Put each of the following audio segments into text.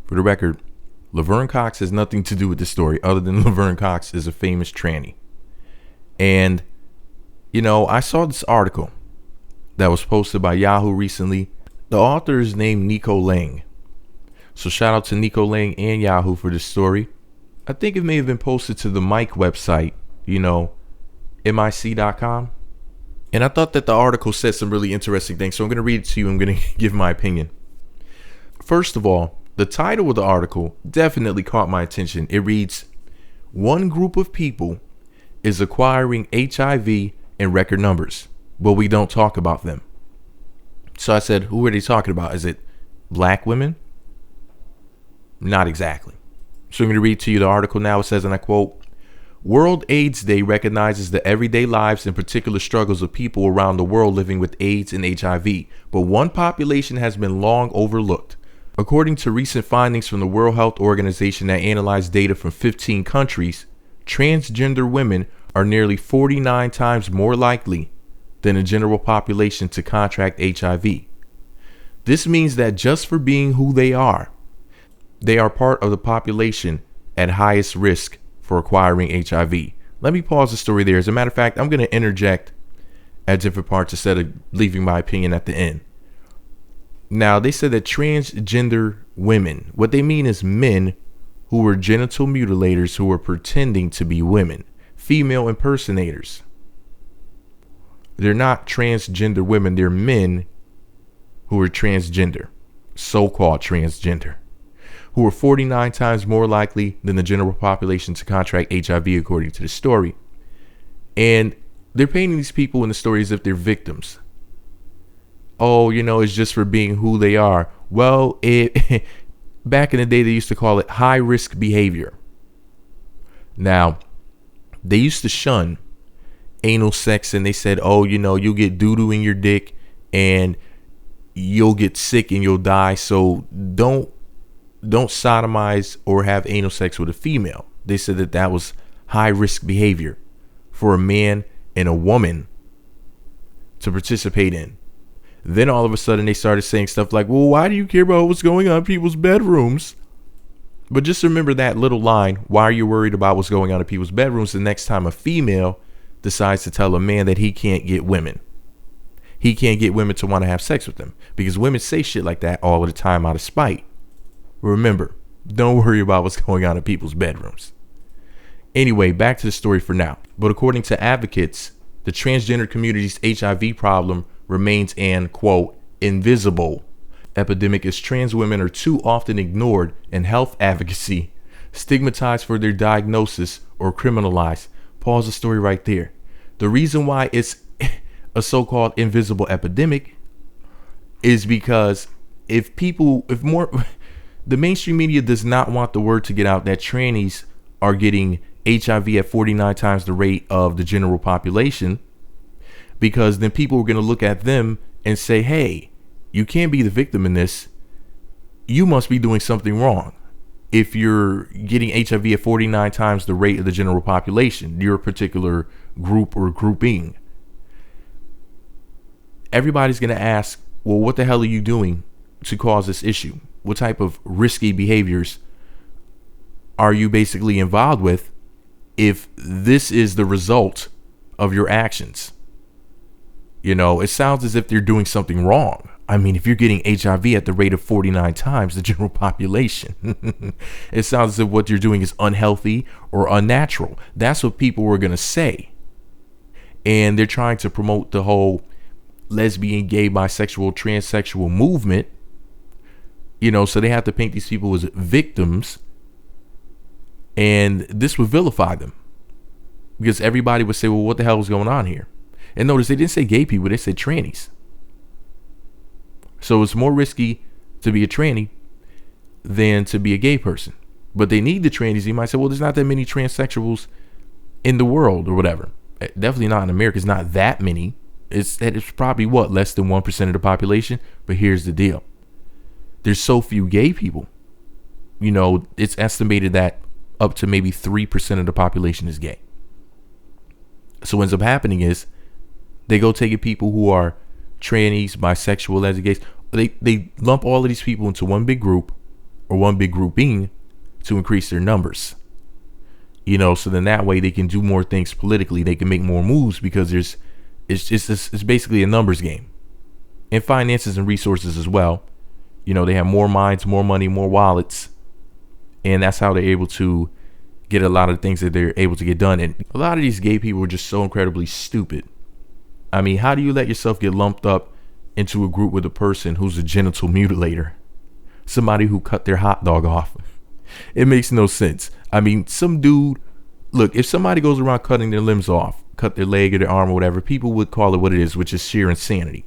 For the record, Laverne Cox has nothing to do with this story other than Laverne Cox is a famous tranny. And, I saw this article that was posted by Yahoo recently. The author is named Nico Lang. So shout out to Nico Lang and Yahoo for this story. I think it may have been posted to the Mic website, mic.com. And I thought that the article said some really interesting things. So I'm going to read it to you. I'm going to give my opinion. First of all, the title of the article definitely caught my attention. It reads, "One group of people is acquiring HIV in record numbers, but we don't talk about them." So I said, who are they talking about? Is it black women? Not exactly. So I'm going to read to you the article now. It says, and I quote, "World AIDS Day recognizes the everyday lives and particular struggles of people around the world living with AIDS and HIV, but one population has been long overlooked. According to recent findings from the World Health Organization that analyzed data from 15 countries, transgender women are nearly 49 times more likely than the general population to contract HIV. This means that just for being who they are part of the population at highest risk for acquiring HIV." Let me pause the story there. As a matter of fact, I'm going to interject at different parts instead of leaving my opinion at the end. Now, they said that transgender women, what they mean is men who were genital mutilators who were pretending to be women, female impersonators. They're not transgender women. They're men who are transgender, so-called transgender, who are 49 times more likely than the general population to contract HIV, according to the story. And they're painting these people in the story as if they're victims. Oh, it's just for being who they are. Well, back in the day, they used to call it high risk behavior. Now, they used to shun anal sex, and they said, oh, you'll get doo-doo in your dick and you'll get sick and you'll die. So don't sodomize or have anal sex with a female. They said that was high risk behavior for a man and a woman to participate in. Then all of a sudden they started saying stuff like, well, why do you care about what's going on in people's bedrooms? But just remember that little line, why are you worried about what's going on in people's bedrooms, the next time a female decides to tell a man that he can't get women. He can't get women to want to have sex with him, because women say shit like that all of the time out of spite. Remember, don't worry about what's going on in people's bedrooms. Anyway, back to the story for now. But according to advocates, the transgender community's HIV problem remains an, quote, invisible epidemic, as trans women are too often ignored in health advocacy, stigmatized for their diagnosis, or criminalized. Pause the story right there. The reason why it's a so-called invisible epidemic is because the mainstream media does not want the word to get out that trannies are getting HIV at 49 times the rate of the general population, because then people are going to look at them and say, hey, you can't be the victim in this. You must be doing something wrong. If you're getting HIV at 49 times the rate of the general population, your particular group or grouping, everybody's going to ask, well, what the hell are you doing to cause this issue? What type of risky behaviors are you basically involved with if this is the result of your actions? It sounds as if they're doing something wrong. I mean, if you're getting HIV at the rate of 49 times the general population, it sounds as if what you're doing is unhealthy or unnatural. That's what people were going to say. And they're trying to promote the whole lesbian, gay, bisexual, transsexual movement. So they have to paint these people as victims. And this would vilify them, because everybody would say, well, what the hell is going on here? And notice they didn't say gay people, they said trannies. So it's more risky to be a tranny than to be a gay person. But they need the trannies. You might say, well, there's not that many transsexuals in the world or whatever. Definitely not in America. It's not that many. It's probably less than 1% of the population. But here's the deal. There's so few gay people. It's estimated that up to maybe 3% of the population is gay. So what ends up happening is they go taking people who are trannies, bisexual, lesbian, gays. They lump all of these people into one big group, or one big grouping to increase their numbers. So then that way they can do more things politically. They can make more moves because it's basically a numbers game, and finances and resources as well. They have more minds, more money, more wallets, and that's how they're able to get a lot of things that they're able to get done. And a lot of these gay people are just so incredibly stupid. I mean, how do you let yourself get lumped up into a group with a person who's a genital mutilator? Somebody who cut their hot dog off. It makes no sense. I mean, some dude, look, if somebody goes around cutting their limbs off, cut their leg or their arm or whatever, people would call it what it is, which is sheer insanity.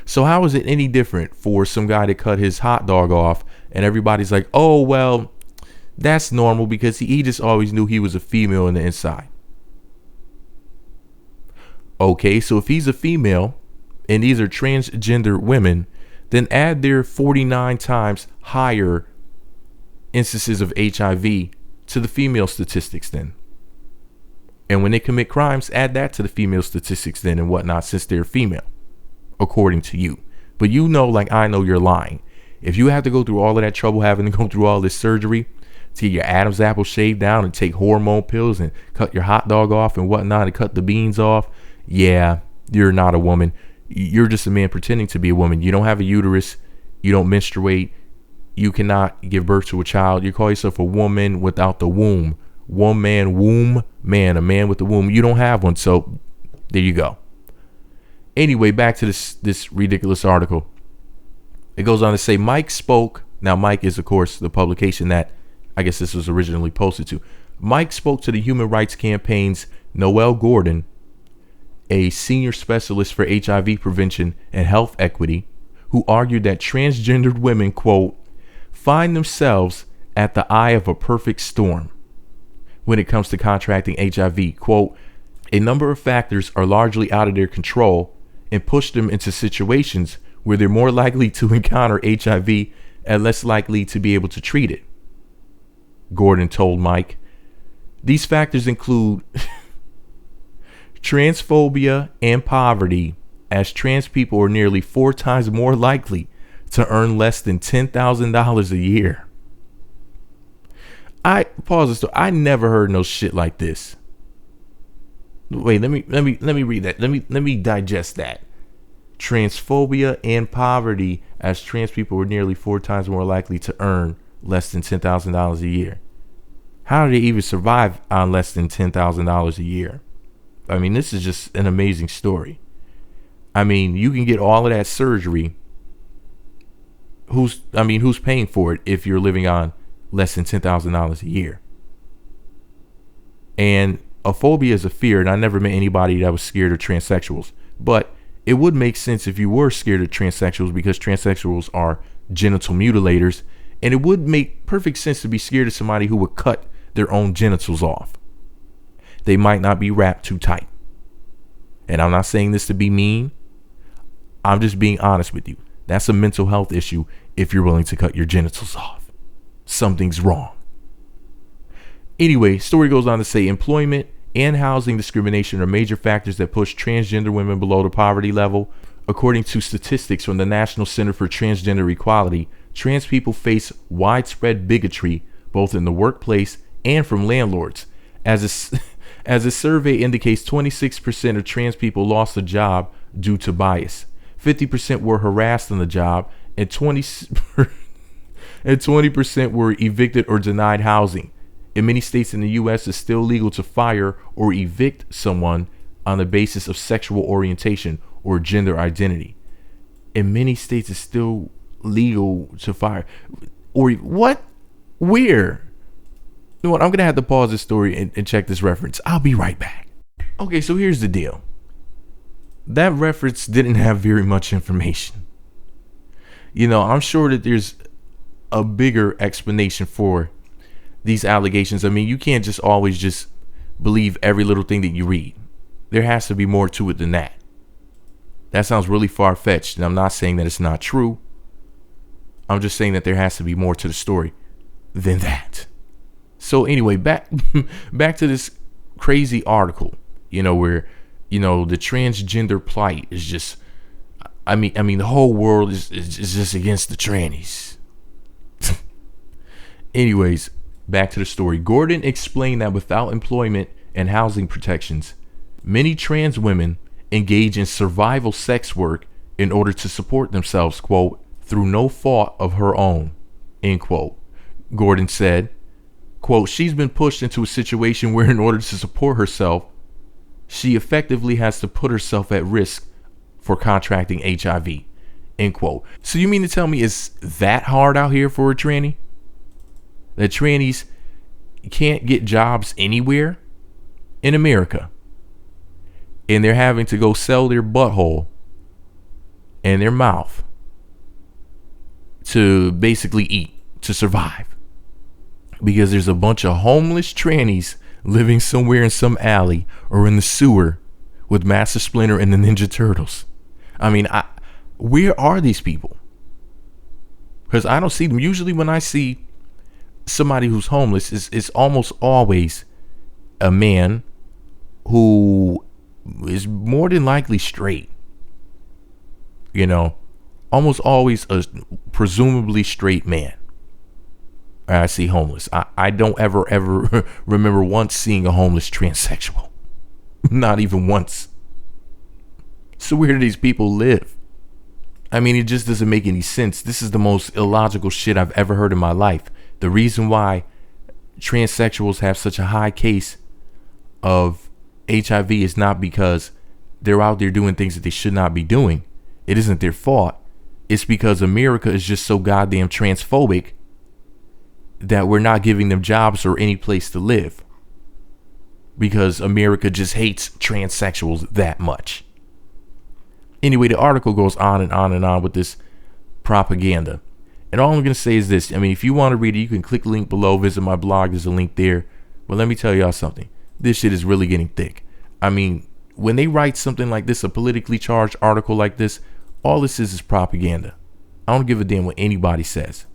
So how is it any different for some guy to cut his hot dog off and everybody's like, oh, well, that's normal because he just always knew he was a female in the inside. Okay, so if he's a female and these are transgender women, then add their 49 times higher instances of HIV to the female statistics then. And when they commit crimes, add that to the female statistics then and whatnot, since they're female, according to you. But like I know, you're lying. If you have to go through all of that trouble having to go through all this surgery to get your Adam's apple shaved down and take hormone pills and cut your hot dog off and whatnot and cut the beans off, yeah, you're not a woman. You're just a man pretending to be a woman. You don't have a uterus. You don't menstruate. You cannot give birth to a child. You call yourself a woman without the womb. One man womb man, a man with the womb. You don't have one. So there you go. Anyway, back to this ridiculous article. It goes on to say Mike spoke. Now, Mike is, of course, the publication that I guess this was originally posted to. Mike spoke to the Human Rights Campaign's Noel Gordon, a senior specialist for HIV prevention and health equity, who argued that transgendered women, quote, find themselves at the eye of a perfect storm when it comes to contracting HIV. Quote, a number of factors are largely out of their control and push them into situations where they're more likely to encounter HIV and less likely to be able to treat it, Gordon told Mike. These factors include transphobia and poverty, as trans people are nearly 4 times more likely to earn less than $10,000 a year. I pause this story. I never heard no shit like this. Wait, let me read that. Let me digest that. Transphobia and poverty, as trans people are nearly 4 times more likely to earn less than $10,000 a year. How do they even survive on less than $10,000 a year? I mean, this is just an amazing story. I mean, you can get all of that surgery. Who's paying for it if you're living on less than $10,000 a year? And a phobia is a fear, and I never met anybody that was scared of transsexuals. But it would make sense if you were scared of transsexuals, because transsexuals are genital mutilators, and it would make perfect sense to be scared of somebody who would cut their own genitals off. They might not be wrapped too tight. And I'm not saying this to be mean. I'm just being honest with you. That's a mental health issue if you're willing to cut your genitals off. Something's wrong. Anyway, story goes on to say employment and housing discrimination are major factors that push transgender women below the poverty level. According to statistics from the National Center for Transgender Equality, trans people face widespread bigotry both in the workplace and from landlords. As a survey indicates, 26% of trans people lost a job due to bias. 50% were harassed on the job, and 20% were evicted or denied housing. In many states in the U.S., it's still legal to fire or evict someone on the basis of sexual orientation or gender identity. In many states, it's still legal to fire. Or what? Where? You know what? I'm going to have to pause this story and check this reference. I'll be right back. Okay, so here's the deal. That reference didn't have very much information. I'm sure that there's a bigger explanation for these allegations. I mean, you can't just always just believe every little thing that you read. There has to be more to it than that. That sounds really far-fetched, and I'm not saying that it's not true. I'm just saying that there has to be more to the story than that. So anyway, back to this crazy article, where, the transgender plight is just, I mean, the whole world is just against the trannies. Anyways, back to the story. Gordon explained that without employment and housing protections, many trans women engage in survival sex work in order to support themselves, quote, through no fault of her own, end quote. Gordon said, quote, she's been pushed into a situation where in order to support herself, she effectively has to put herself at risk for contracting HIV, end quote. So you mean to tell me it's that hard out here for a tranny? That trannies can't get jobs anywhere in America, and they're having to go sell their butthole and their mouth to basically eat, to survive, because there's a bunch of homeless trannies living somewhere in some alley or in the sewer with Master Splinter and the Ninja Turtles. I mean, where are these people? Because I don't see them. Usually when I see somebody who's homeless, it's almost always a man who is more than likely straight. You know, almost always a presumably straight man I see homeless. I don't ever remember once seeing a homeless transsexual. Not even once. So where do these people live? I mean, it just doesn't make any sense. This is the most illogical shit I've ever heard in my life. The reason why transsexuals have such a high case of HIV is not because they're out there doing things that they should not be doing. It isn't their fault. It's because America is just so goddamn transphobic that we're not giving them jobs or any place to live. Because America just hates transsexuals that much. Anyway, the article goes on and on and on with this propaganda. And all I'm going to say is this. I mean, if you want to read it, you can click the link below, visit my blog. There's a link there. But let me tell y'all something. This shit is really getting thick. I mean, when they write something like this, a politically charged article like this, all this is propaganda. I don't give a damn what anybody says.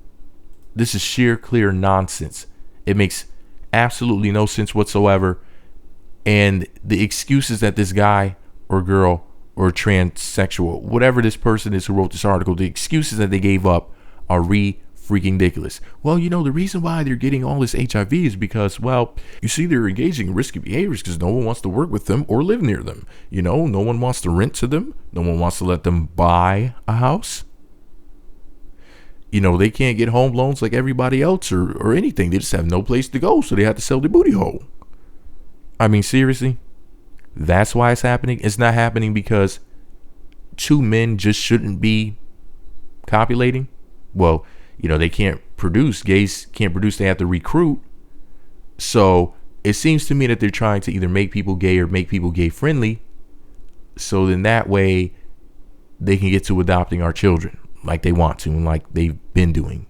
This is sheer, clear nonsense. It makes absolutely no sense whatsoever. And the excuses that this guy or girl or transsexual, whatever this person is who wrote this article, the excuses that they gave up are freaking ridiculous. Well, you know, the reason why they're getting all this HIV is because, well, you see, they're engaging in risky behaviors because no one wants to work with them or live near them. You know, no one wants to rent to them. No one wants to let them buy a house. You know, they can't get home loans like everybody else or anything. They just have no place to go, so they have to sell their booty hole. I mean, seriously? That's why it's happening? It's not happening because two men just shouldn't be copulating? Well, you know, they can't produce. Gays can't produce. They have to recruit. So it seems to me that they're trying to either make people gay or make people gay friendly. So then that way they can get to adopting our children like they want to and like they've been doing.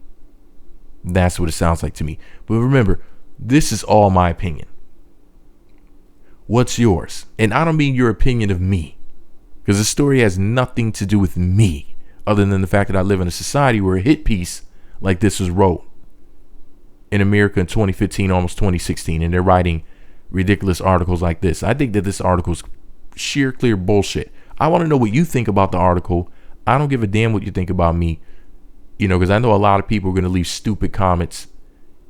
That's what it sounds like to me. But remember, this is all my opinion. What's yours? And I don't mean your opinion of me, because the story has nothing to do with me other than the fact that I live in a society where a hit piece like this was wrote in America in 2015, almost 2016, and they're writing ridiculous articles like this. I think that this article is sheer, clear bullshit. I want to know what you think about the article. I don't give a damn what you think about me, you know, because I know a lot of people are going to leave stupid comments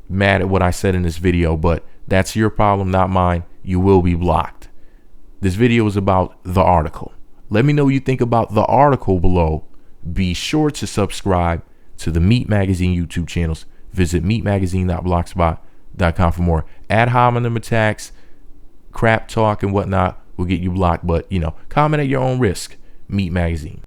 mad at what I said in this video, but that's your problem, not mine. You will be blocked. This video is about the article. Let me know what you think about the article below. Be sure to subscribe to the Meat Magazine YouTube channels. Visit meatmagazine.blogspot.com for more ad hominem attacks, crap talk, and whatnot will get you blocked. But, you know, comment at your own risk. Meat Magazine.